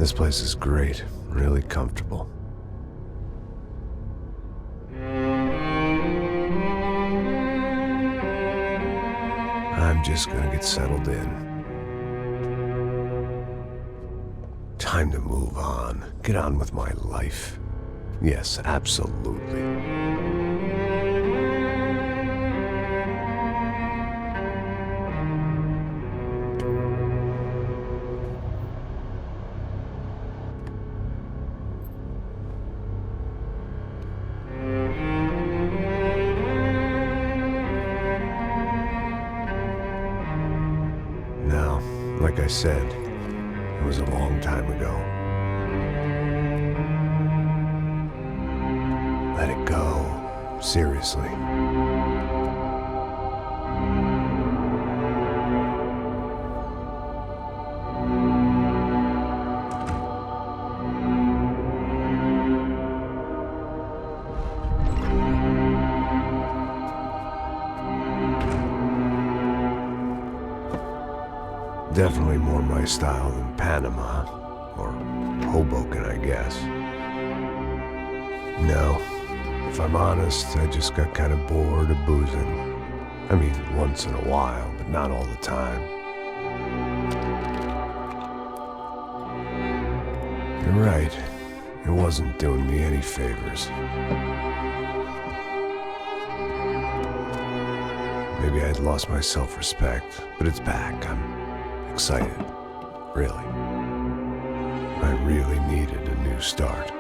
This place is great, really comfortable. I'm just gonna get settled in. Time to move on. Get on with my life. Yes, absolutely. Now, like I said, it was a long time ago. Let it go. Seriously. Definitely more my style than Panama, or Hoboken, I guess. No, if I'm honest, I just got kind of bored of boozing. I mean, once in a while, but not all the time. You're right, it wasn't doing me any favors. Maybe I'd lost my self-respect, but it's back. I'm excited, really. I really needed a new start.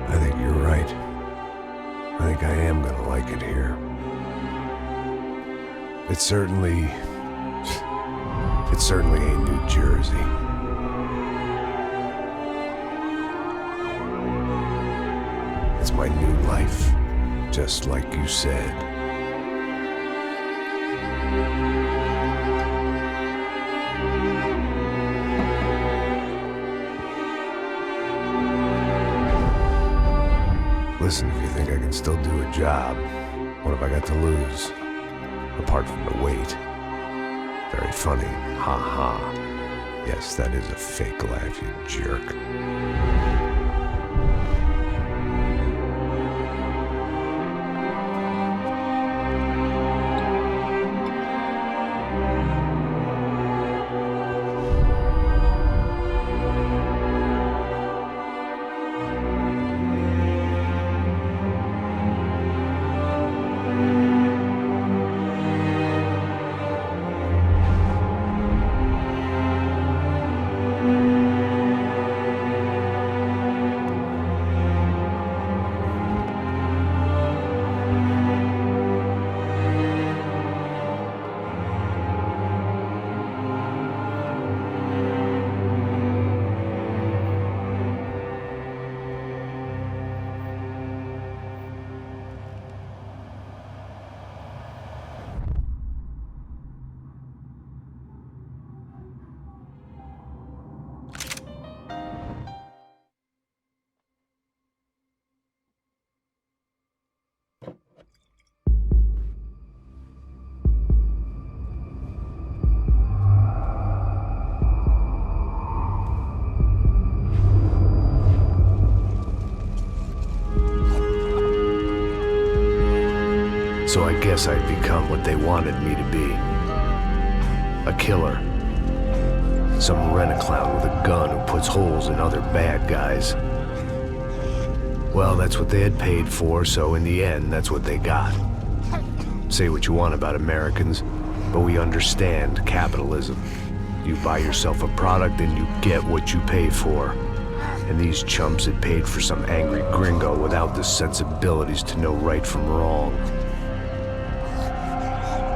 I think you're right. I think I am gonna like it here. It certainly ain't New Jersey. It's my new life. Just like you said. Listen, if you think I can still do a job, what have I got to lose? Apart from the weight. Very funny. Ha ha. Yes, that is a fake laugh, you jerk. So I guess I'd become what they wanted me to be. A killer. Some rent-a-clown with a gun who puts holes in other bad guys. Well, that's what they had paid for, so in the end, that's what they got. Say what you want about Americans, but we understand capitalism. You buy yourself a product and you get what you pay for. And these chumps had paid for some angry gringo without the sensibilities to know right from wrong.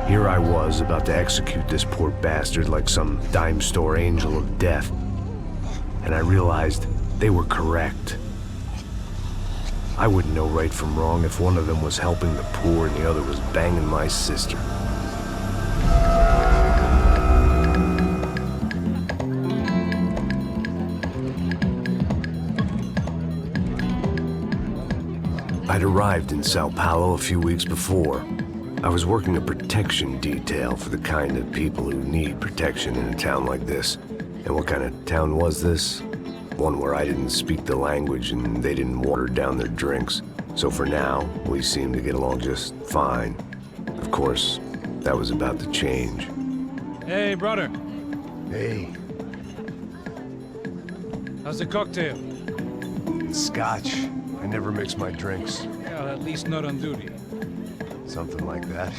Here I was, about to execute this poor bastard like some dime store angel of death. And I realized they were correct. I wouldn't know right from wrong if one of them was helping the poor and the other was banging my sister. I'd arrived in Sao Paulo a few weeks before. I was working a protection detail for the kind of people who need protection in a town like this. And what kind of town was this? One where I didn't speak the language and they didn't water down their drinks. So for now, we seemed to get along just fine. Of course, that was about to change. Hey, brother. Hey. How's the cocktail? Scotch. I never mix my drinks. Well, at least not on duty. Something like that.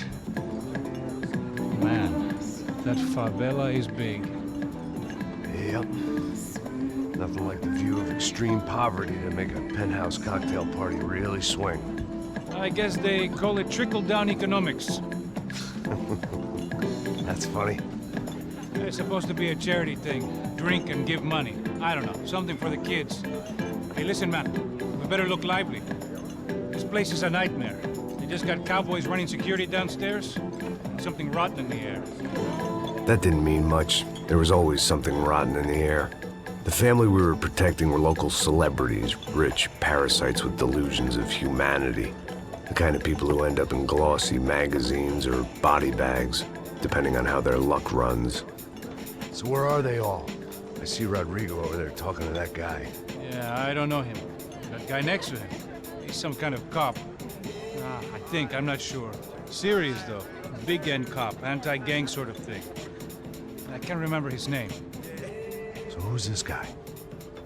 Man, that favela is big. Yep. Nothing like the view of extreme poverty to make a penthouse cocktail party really swing. I guess they call it trickle-down economics. That's funny. It's supposed to be a charity thing. Drink and give money. I don't know, something for the kids. Hey, listen, man. We better look lively. This place is a nightmare. They just got cowboys running security downstairs. And something rotten in the air. That didn't mean much. There was always something rotten in the air. The family we were protecting were local celebrities, rich parasites with delusions of humanity. The kind of people who end up in glossy magazines or body bags, depending on how their luck runs. So where are they all? I see Rodrigo over there talking to that guy. Yeah, I don't know him. That guy next to him. He's some kind of cop. I think, I'm not sure. Serious, though. Big end cop, anti-gang sort of thing. I can't remember his name. So who's this guy?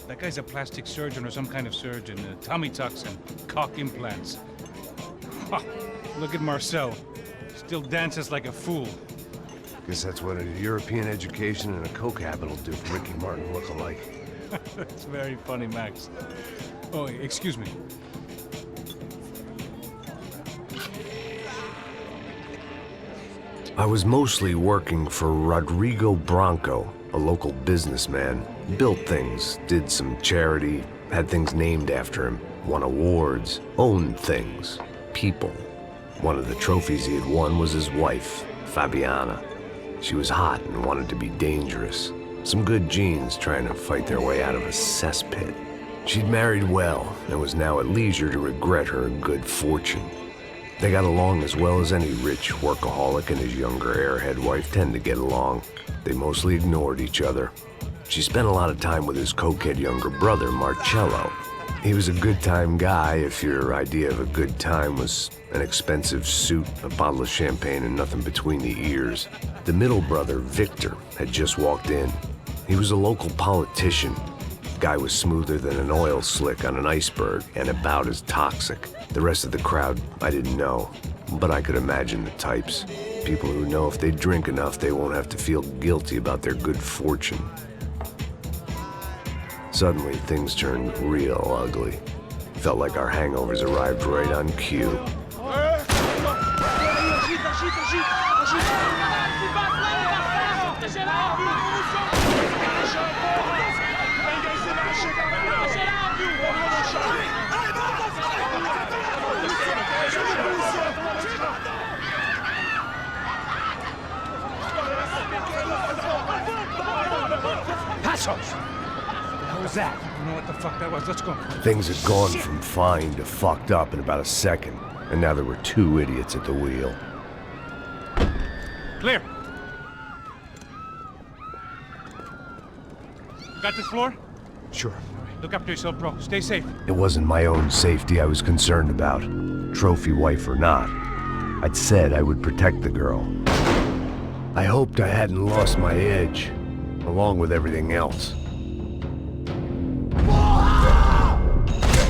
That guy's a plastic surgeon or some kind of surgeon. Tummy tucks and cock implants. Ha! Look at Marcel. Still dances like a fool. Guess that's what a European education and a coke habit will do for Ricky Martin look-alike. That's very funny, Max. Oh, excuse me. I was mostly working for Rodrigo Branco, a local businessman. Built things, did some charity, had things named after him, won awards, owned things, people. One of the trophies he had won was his wife, Fabiana. She was hot and wanted to be dangerous. Some good genes trying to fight their way out of a cesspit. She'd married well and was now at leisure to regret her good fortune. They got along as well as any rich workaholic and his younger airhead wife tend to get along. They mostly ignored each other. She spent a lot of time with his cokehead younger brother, Marcello. He was a good-time guy if your idea of a good time was an expensive suit, a bottle of champagne, and nothing between the ears. The middle brother, Victor, had just walked in. He was a local politician. Guy was smoother than an oil slick on an iceberg and about as toxic. The rest of the crowd, I didn't know, but I could imagine the types. People who know if they drink enough, they won't have to feel guilty about their good fortune. Suddenly, things turned real ugly. Felt like our hangovers arrived right on cue. What was that? I don't know what the fuck that was. Let's go. Things had gone from fine to fucked up in about a second, and now there were two idiots at the wheel. Clear. Got this floor? Sure. All right, look after yourself, bro. Stay safe. It wasn't my own safety I was concerned about, trophy wife or not. I'd said I would protect the girl. I hoped I hadn't lost my edge, along with everything else.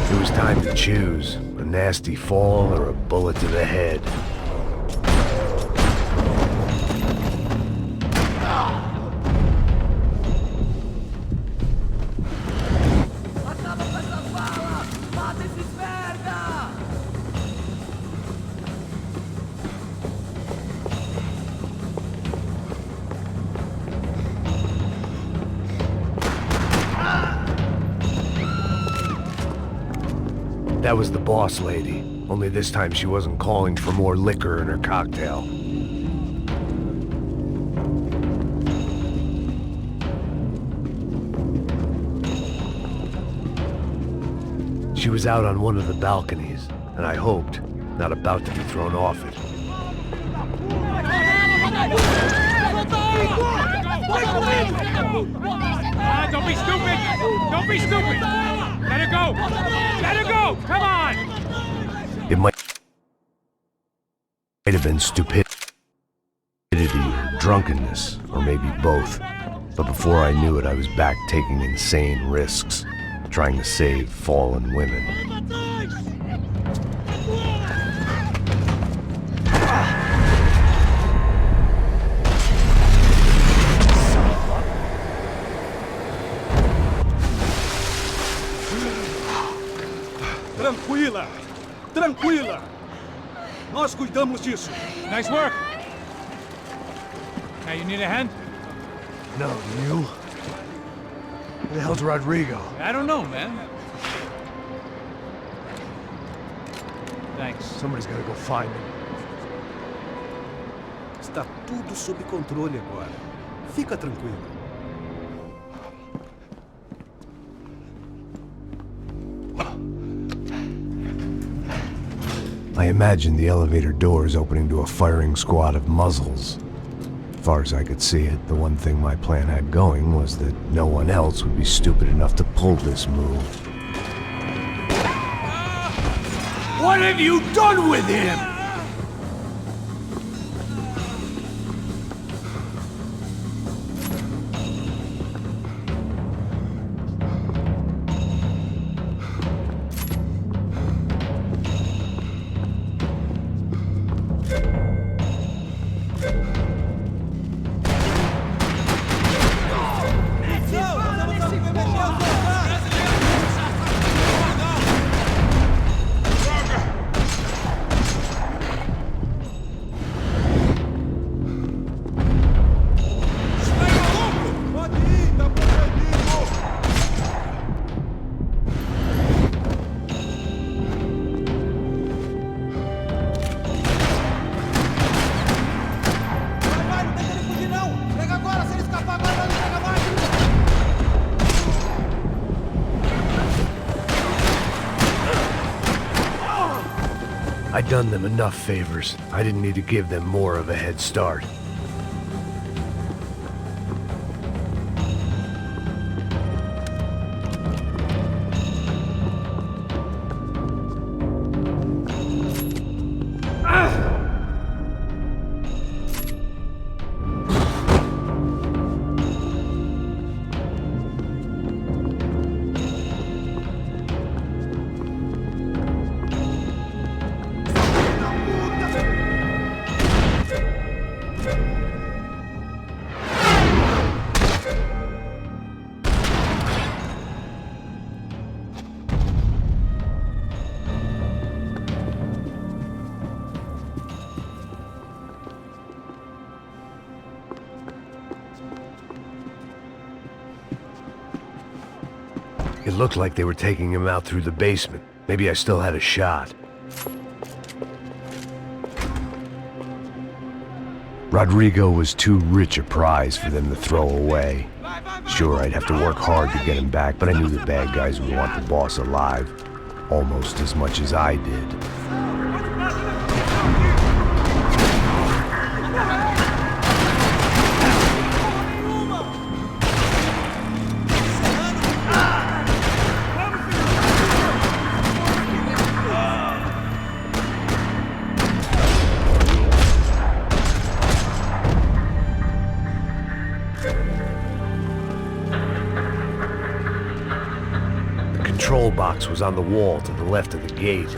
It was time to choose, a nasty fall or a bullet to the head. That was the boss lady, only this time she wasn't calling for more liquor in her cocktail. She was out on one of the balconies, and I hoped, not about to be thrown off it. Don't be stupid! Don't be stupid! Let her go! Let her go! Come on! It might have been stupidity or drunkenness, or maybe both. But before I knew it, I was back taking insane risks, trying to save fallen women. Tranquila! Tranquila! Nós cuidamos disso. Nice work! Now you need a hand? No, you? Who the hell's Rodrigo? I don't know, man. Thanks. Somebody's gotta go find him. Está tudo sob controle agora. Fica tranquilo. I imagined the elevator doors opening to a firing squad of muzzles. As far as I could see it, the one thing my plan had going was that no one else would be stupid enough to pull this move. What have you done with him? I'd done them enough favors. I didn't need to give them more of a head start. It looked like they were taking him out through the basement. Maybe I still had a shot. Rodrigo was too rich a prize for them to throw away. Sure, I'd have to work hard to get him back, but I knew the bad guys would want the boss alive, almost as much as I did. The control box was on the wall to the left of the gate.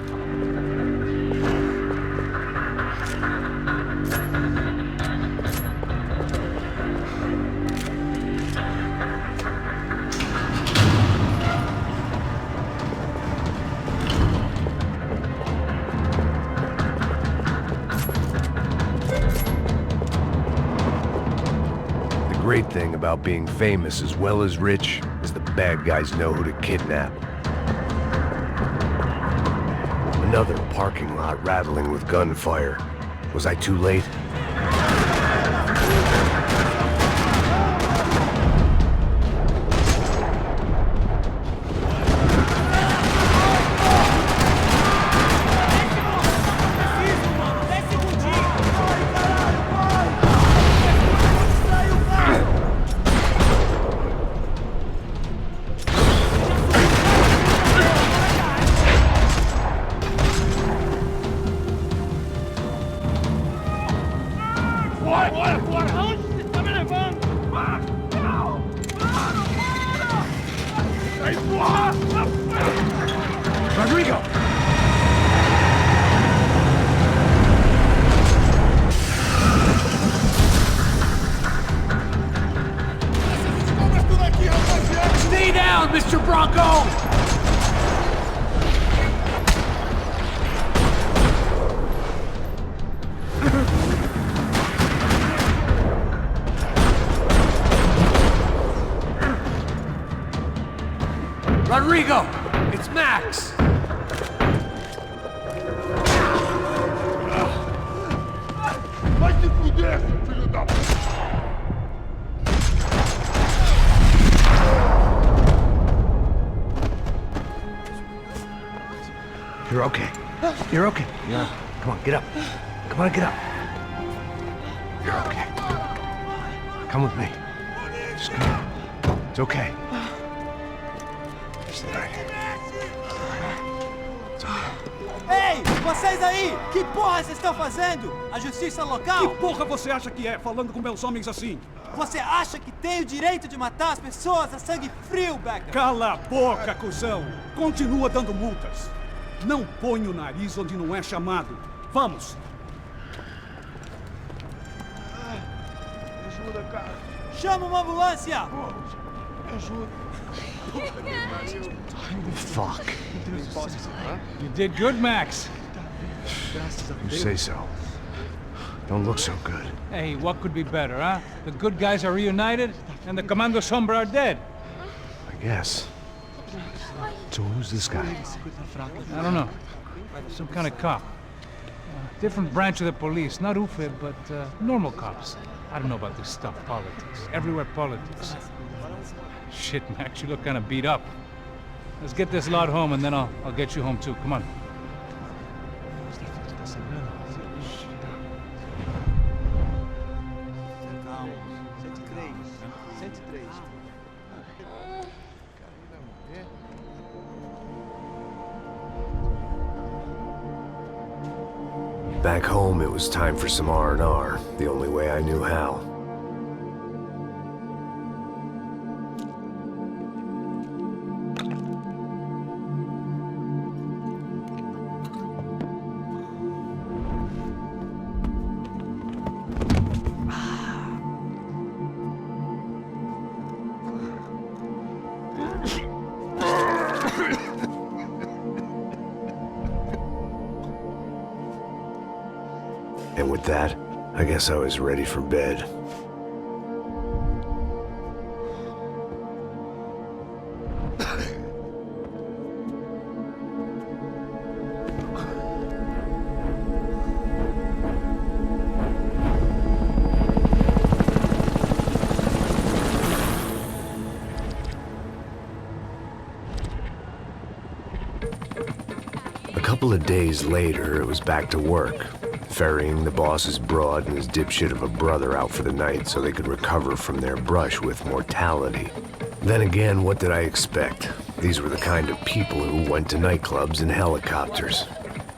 The great thing about being famous as well as rich is the bad guys know who to kidnap. Another parking lot rattling with gunfire. Was I too late? Bora, bora! Aonde você está me levando? Não! Sai fora! Rodrigo! Stay down, Mr. Branco! Rodrigo! It's Max! Vai se fuder, filho da... You're okay. You're okay. Yeah. Come on, get up. Come on, get up. You're okay. Come with me. Just come. It's okay. Stay right here. It's okay. Ei, vocês aí! Que porra vocês estão fazendo? A justiça local? Que porra você acha que é, falando com meus homens assim? Você acha que tem o direito de matar as pessoas a sangue frio, Becker? Cala a boca, cuzão! Continua dando multas. Não põe o nariz onde não é chamado. Vamos! Ajuda, cara. Chama uma ambulância! Me ajuda. Fuck. You did good, Max. You say so. Don't look so good. Hey, what could be better, huh? The good guys are reunited, and the Commando Sombra are dead. I guess. So who's this guy? I don't know. Some kind of cop. Different branch of the police. Not UFE, but normal cops. I don't know about this stuff, politics. Everywhere politics. Shit, Max, you look kind of beat up. Let's get this lot home, and then I'll get you home too. Come on. Back home, it was time for some R&R, the only way I knew how. And with that, I guess I was ready for bed. A couple of days later, it was back to work. Ferrying the boss's broad and his dipshit of a brother out for the night so they could recover from their brush with mortality. Then again, what did I expect? These were the kind of people who went to nightclubs in helicopters.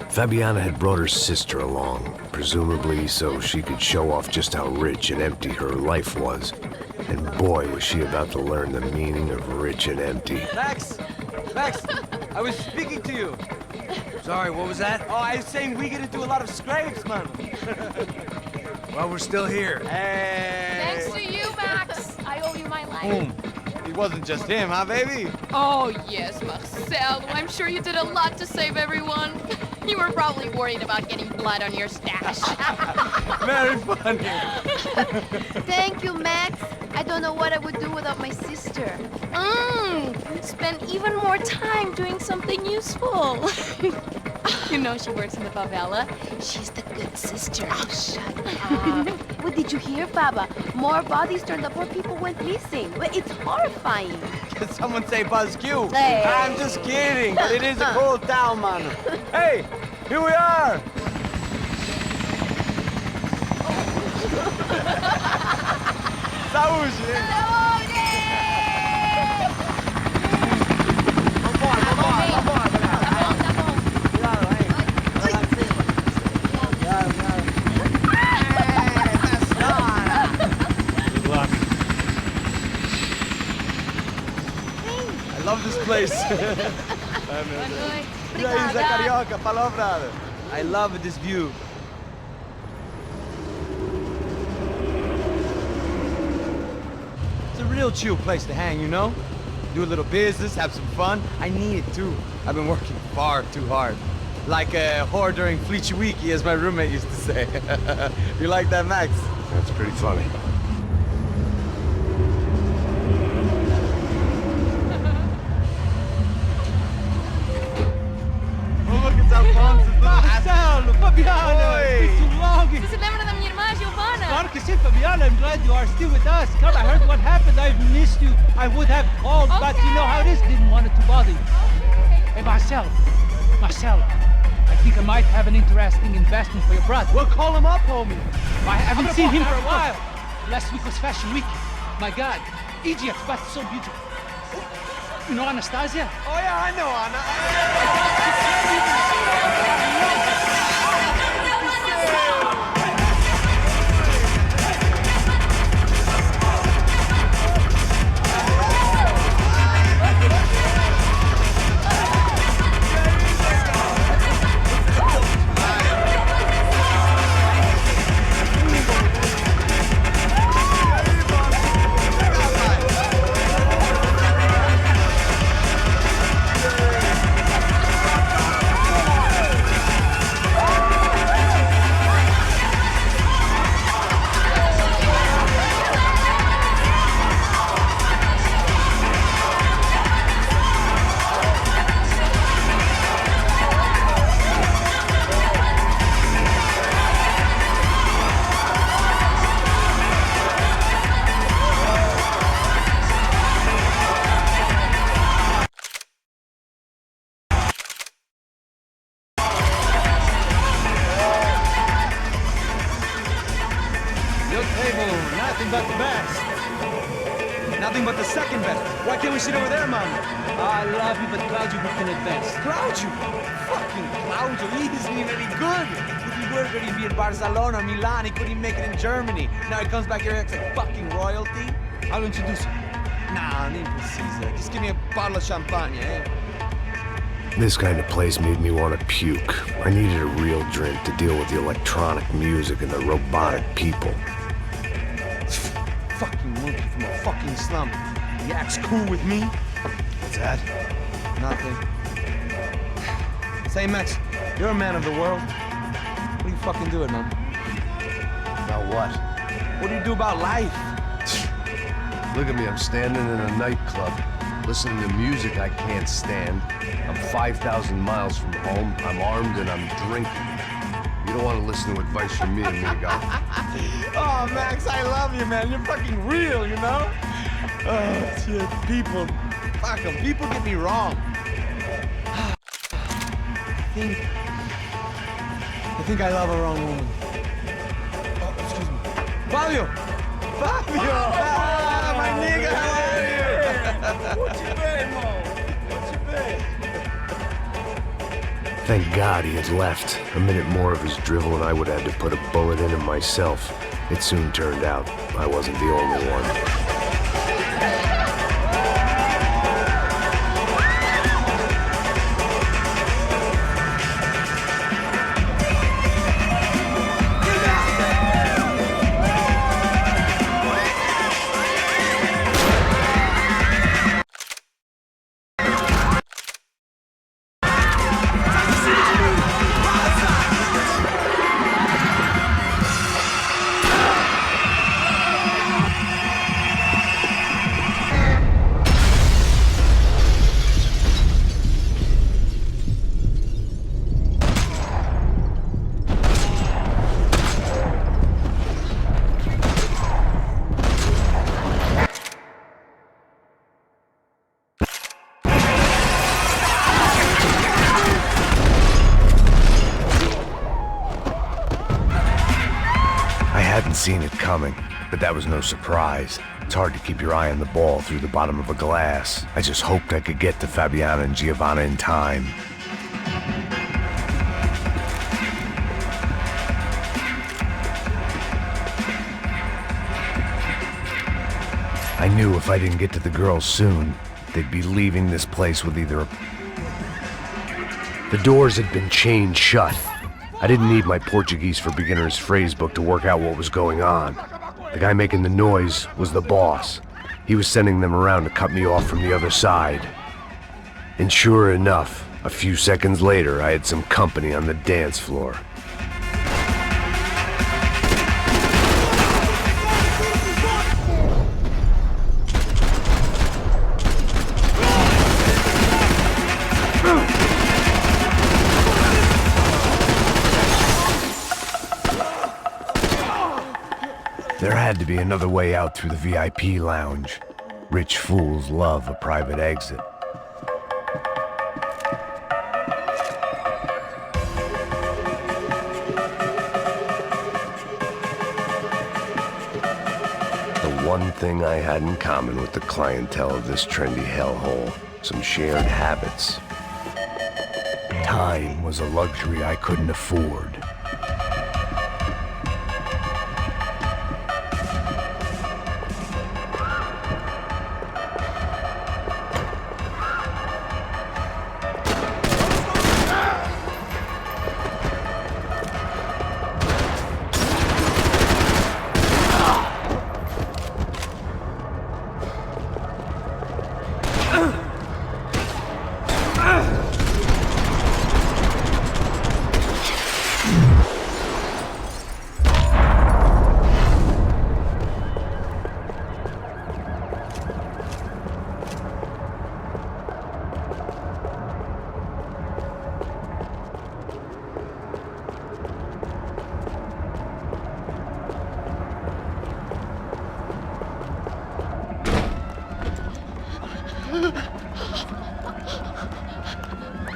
Fabiana had brought her sister along, presumably so she could show off just how rich and empty her life was. And boy, was she about to learn the meaning of rich and empty. Max! Max! I was speaking to you! Sorry, what was that? Oh, I was saying we get into a lot of scrapes, man. Well, we're still here. Hey! Thanks to you, Max. I owe you my life. Boom. It wasn't just him, huh, baby? Oh, yes, Marcel. I'm sure you did a lot to save everyone. You were probably worried about getting blood on your stash. Very funny. Thank you, Max. I don't know what I would do without my sister. Spend even more time doing something useful. You know she works in the favela. She's the good sister. Oh, shut up. What did you hear, Baba? More bodies turned up where people went missing. It's horrifying. Did someone say Buzz Q? Hey. I'm just kidding, but it is a cool town, man. Hey, here we are. Saúde! love this place. E aí, Zé Carioca, falou, brother. I love this view. It's a real chill place to hang, you know? Do a little business, have some fun. I need it too. I've been working far too hard. Like a whore during Fleechy Weeky, as my roommate used to say. You like that, Max? That's pretty funny. Oh, look, it's Alfonso. Marcelo, Fabiana, it's been too long. Você se lembra da minha irmã, Giovanna? Claro que sim, Fabiana. I'm glad you are still with us. Come, I heard what happened. I've missed you. I would have called, but you know how it is. Didn't want it to bother you. Hey, Marcelo, I think I might have an interesting investment for your brother. Well, call him up, homie. I haven't seen him for a while. Last week was Fashion Week. My God, Egypt, but so beautiful. You know Anastasia? Oh, yeah, I know Anna. Nothing but the best. Nothing but the second best. Why can't we sit over there, man? I love you, but Claudio booked in advance. Claudio? Fucking Claudio, he isn't even any good. If he were going to be in Barcelona, Milan, he couldn't make it in Germany. Now he comes back here and acts like fucking royalty. I'll introduce you. Nah, nem precisa. Just give me a bottle of champagne, eh? This kind of place made me want to puke. I needed a real drink to deal with the electronic music and the robotic people. Fucking monkey from a fucking slum. He acts cool with me. What's that? Nothing. Say, Max, you're a man of the world. What are you fucking doing, man? About what? What do you do about life? Look at me, I'm standing in a nightclub, listening to music I can't stand. I'm 5,000 miles from home, I'm armed, and I'm drinking. You don't want to listen to advice from me, amigo. Oh, Max, I love you, man. You're fucking real, you know? Oh, shit, people. Fuck 'em. People get me wrong. I think I love a wrong woman. Oh, excuse me. Fabio! Fabio! Ah, my nigga, how are you? What you been, Mo? What you been? Thank God he had left. A minute more of his drivel and I would have had to put a bullet in him myself. It soon turned out I wasn't the only one. Seen it coming, but that was no surprise. It's hard to keep your eye on the ball through the bottom of a glass. I just hoped I could get to Fabiana and Giovanna in time. I knew if I didn't get to the girls soon, they'd be leaving this place with either a... The doors had been chained shut. I didn't need my Portuguese for Beginners phrase book to work out what was going on. The guy making the noise was the boss. He was sending them around to cut me off from the other side. And sure enough, a few seconds later, I had some company on the dance floor. There had to be another way out through the VIP lounge. Rich fools love a private exit. The one thing I had in common with the clientele of this trendy hellhole, some shared habits. Time was a luxury I couldn't afford.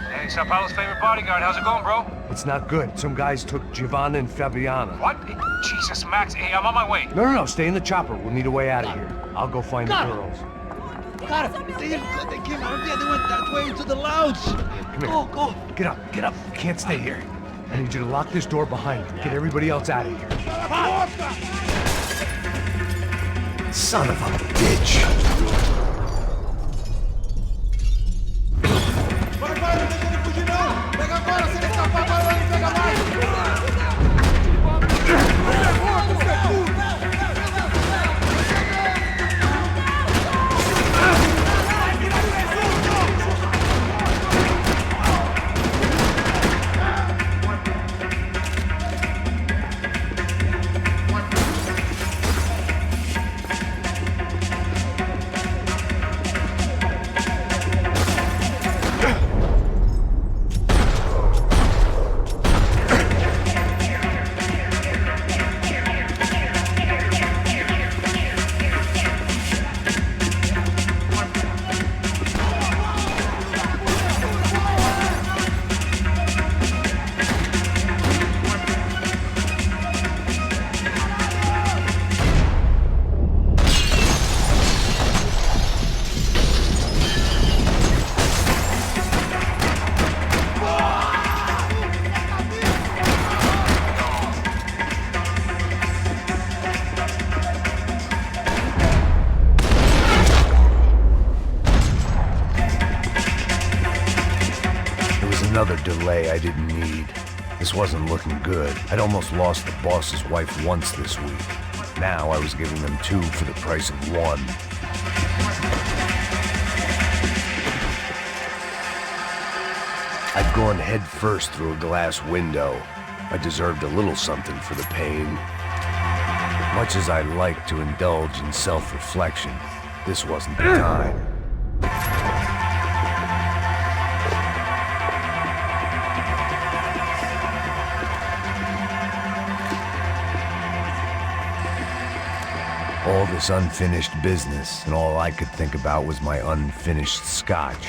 Hey, São Paulo's favorite bodyguard. How's it going, bro? It's not good. Some guys took Giovanna and Fabiana. What? Jesus, Max. Hey, I'm on my way. No, stay in the chopper. We'll need a way out of here. I'll go find the girls. Got it. They came out there. They went that way into the lounge. Come here. Go. Get up. You can't stay here. I need you to lock this door behind you. Get everybody else out of here. Son of a bitch. Vai, não deixa ele fugir não! Pega agora, se ele escapar, vai ele pega mais! Another delay I didn't need. This wasn't looking good. I'd almost lost the boss's wife once this week. Now I was giving them two for the price of one. I'd gone head first through a glass window. I deserved a little something for the pain. Much as I like to indulge in self-reflection, this wasn't the time. All this unfinished business, and all I could think about was my unfinished scotch.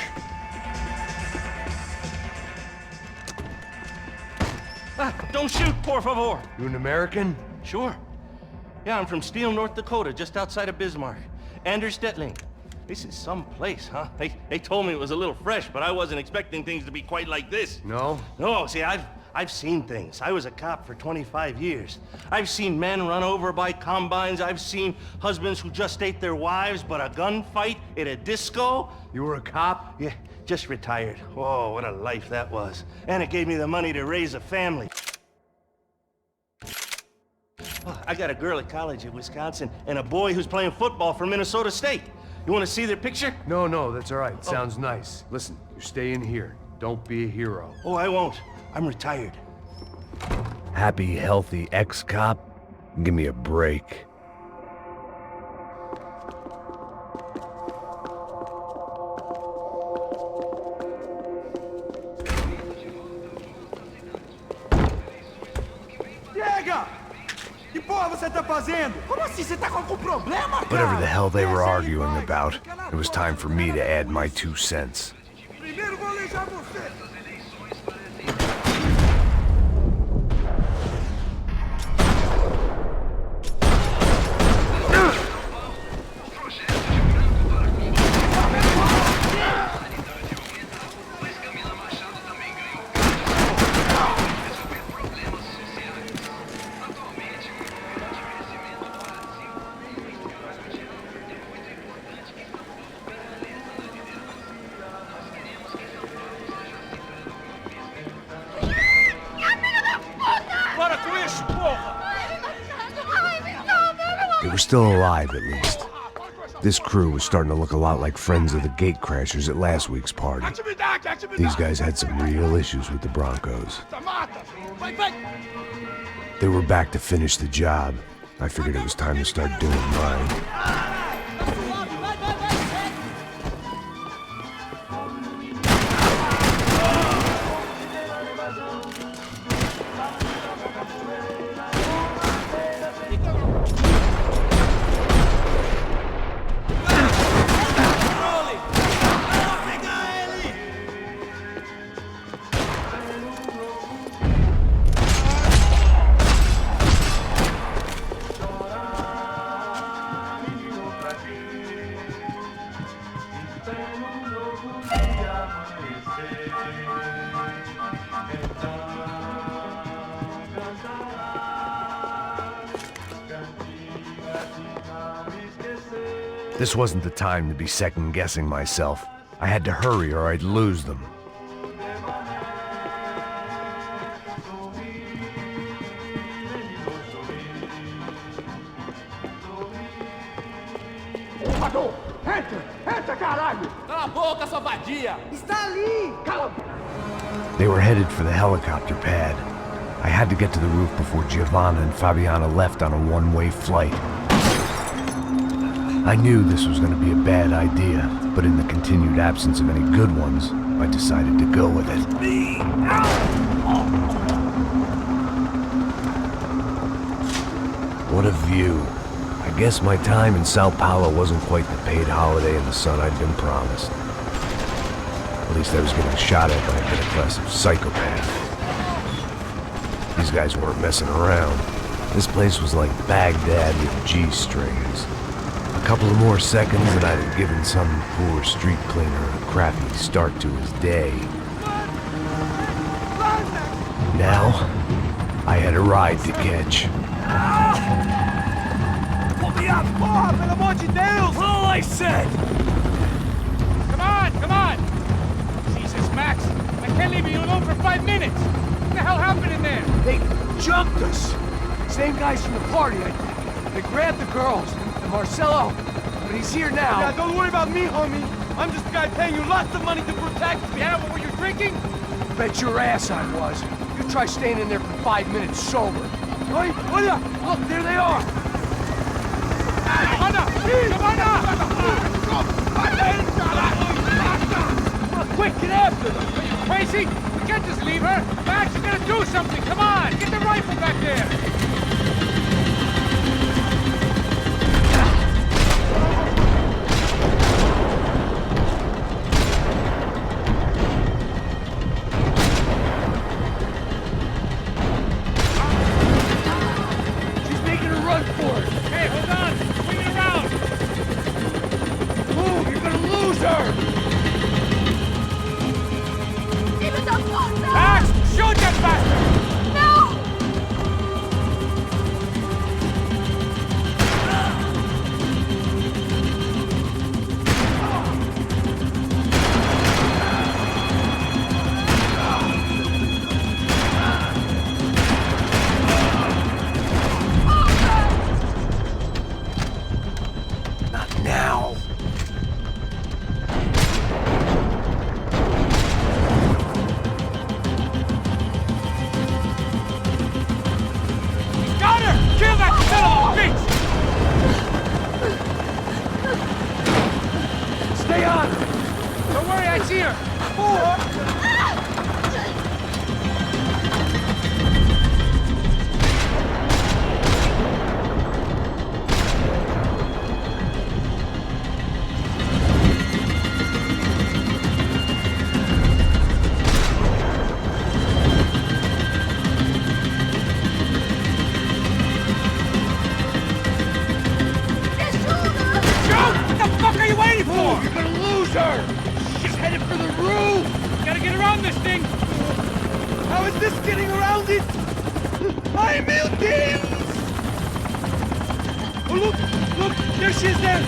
Don't shoot, por favor. You an American? Sure. Yeah, I'm from Steele, North Dakota, just outside of Bismarck. Anders Stetling. This is some place, huh? They told me it was a little fresh, but I wasn't expecting things to be quite like this. No? No, see, I've I've seen things. I was a cop for 25 years. I've seen men run over by combines. I've seen husbands who just ate their wives, but a gunfight at a disco. You were a cop? Yeah, just retired. Oh, what a life that was. And it gave me the money to raise a family. Oh, I got a girl at college in Wisconsin and a boy who's playing football for Minnesota State. You want to see their picture? No, that's all right. Sounds nice. Listen, you stay in here. Don't be a hero. Oh, I won't. I'm retired. Happy, healthy ex-cop? Give me a break. Chega! Que porra você tá fazendo? Como assim? Você tá com algum problema, cara? Whatever the hell they were arguing about, it was time for me to add my 2 cents. Primeiro vou aleijar você! They were still alive, at least. This crew was starting to look a lot like friends of the gatecrashers at last week's party. These guys had some real issues with the Broncos. They were back to finish the job. I figured it was time to start doing mine. This wasn't the time to be second-guessing myself. I had to hurry or I'd lose them. Entra, caralho! Cala a boca, sua vadia! Está ali! Cala! They were headed for the helicopter pad. I had to get to the roof before Giovanna and Fabiana left on a one-way flight. I knew this was going to be a bad idea, but in the continued absence of any good ones, I decided to go with it. What a view. I guess my time in Sao Paulo wasn't quite the paid holiday in the sun I'd been promised. At least I was getting shot at by a middle-class psychopath. These guys weren't messing around. This place was like Baghdad with G-strings. A couple of more seconds and I'd have given some poor street cleaner a crappy start to his day. Now, I had a ride to catch. Pull me up! Porra, pelo amor de Deus! All I said! Come on! Jesus, Max! I can't leave you alone for 5 minutes! What the hell happened in there? They jumped us. Same guys from the party, I think. They grabbed the girls and Marcelo, but he's here now. Yeah, don't worry about me, homie. I'm just a guy paying you lots of money to protect me. Yeah, but were you drinking? Bet your ass I was. You try staying in there for 5 minutes sober. Hey, look, there they are. Quick, get after them! Are you crazy? We can't just leave her! Max, you gotta do something! Come on! Get the rifle back there! She's making a run for it. Hey, hold on! Swing it around! Move, you're gonna lose her! Max, shoot that bastard! sir! She's headed for the roof! Gotta get around this thing! How is this getting around it? Ai, meu Deus! Oh, look! Look! There she is there!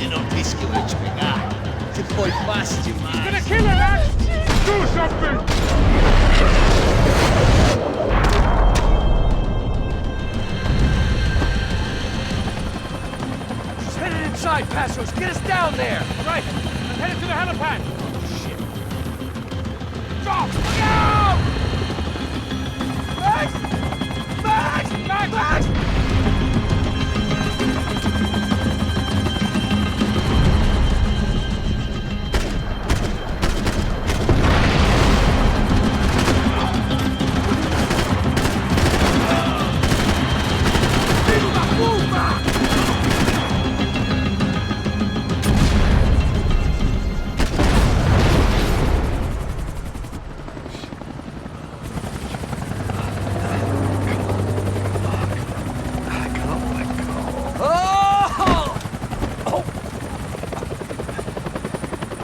Eu não disse que eu ia te pegar. Você foi fácil demais. Gonna kill her, man! Do something! She's headed inside, Passos! Get us down there! Right, I'm headed to the helipad. Shit! Stop! Look out! Max! Max! Max! Max!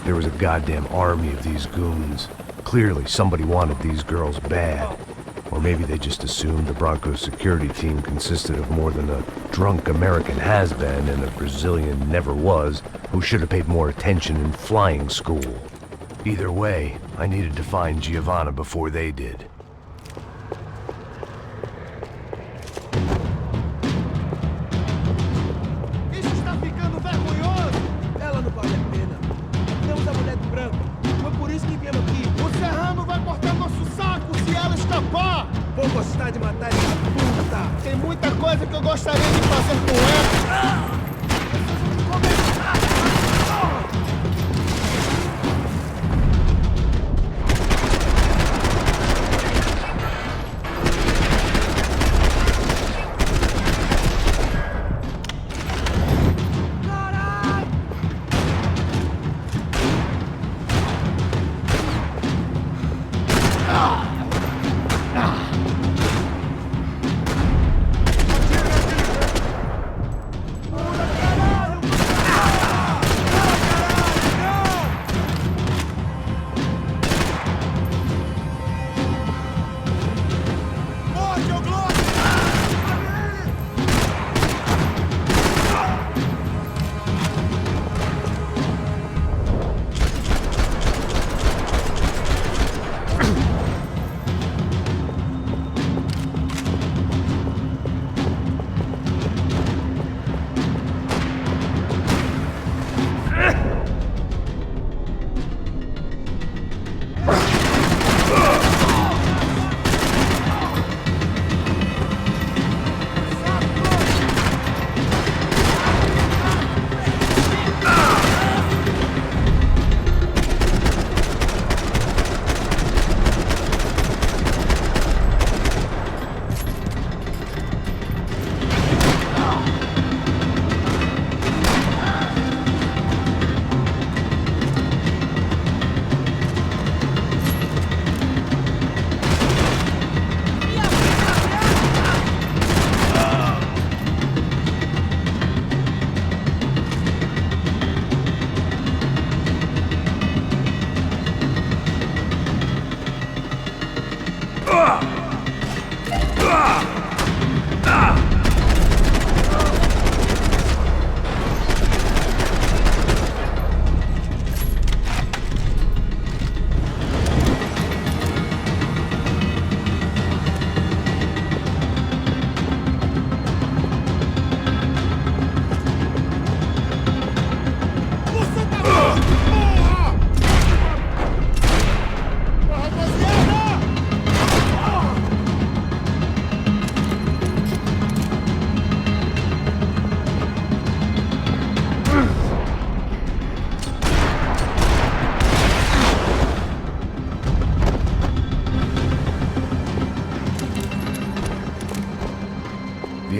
There was a goddamn army of these goons. Clearly, somebody wanted these girls bad. Or maybe they just assumed the Branco's security team consisted of more than a drunk American has-been and a Brazilian never-was who should have paid more attention in flying school. Either way, I needed to find Giovanna before they did. Isso está ficando vergonhoso! Ela não vale a pena. Temos a mulher do branco. Foi por isso que viemos aqui. O Serrano vai cortar nosso saco se ela escapar! Vou gostar de matar essa puta! Tem muita coisa que eu gostaria de fazer com ela!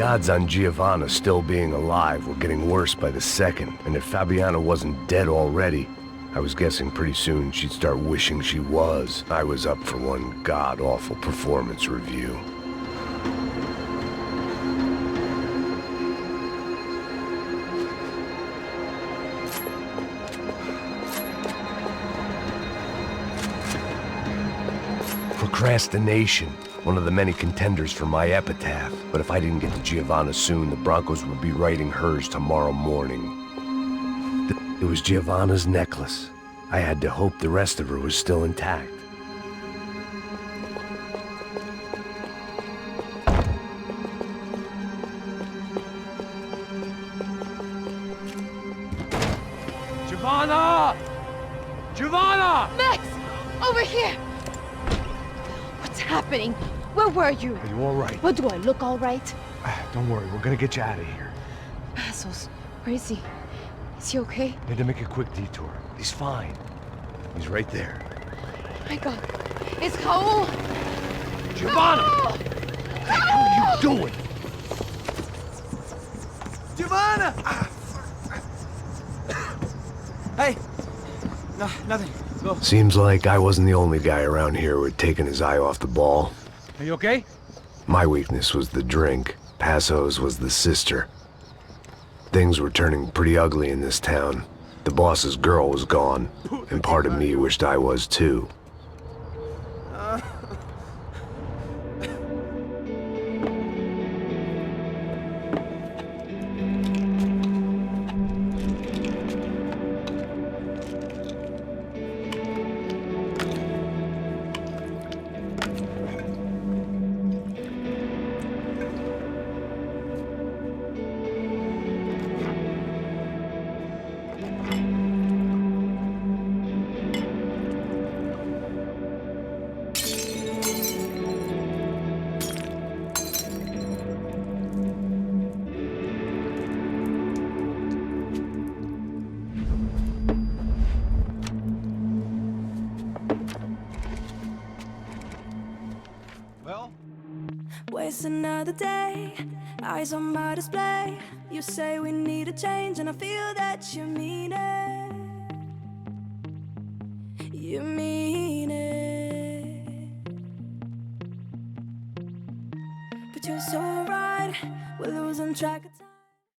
The odds on Giovanna still being alive were getting worse by the second, and if Fabiana wasn't dead already, I was guessing pretty soon she'd start wishing she was. I was up for one god-awful performance review. Procrastination, one of the many contenders for my epitaph. But if I didn't get to Giovanna soon, the Brancos would be writing hers tomorrow morning. It was Giovanna's necklace. I had to hope the rest of her was still intact. Giovanna! Giovanna! Max! Over here! What's happening? Where were you? Are you all right? What, do I look all right? Don't worry, we're gonna get you out of here. Passos, where is he? Is he okay? Need to make a quick detour. He's fine. He's right there. My God. It's Raul! Giovanna! Raul! What the hell are you doing? Giovanna! Hey! No, nothing. Go. Seems like I wasn't the only guy around here who had taken his eye off the ball. Are you okay? My weakness was the drink. Passo's was the sister. Things were turning pretty ugly in this town. The boss's girl was gone, and part of me wished I was too. Waste another day, eyes on my display. You say we need a change, and I feel that you mean it. You mean it. But you're so right, we're losing track of time.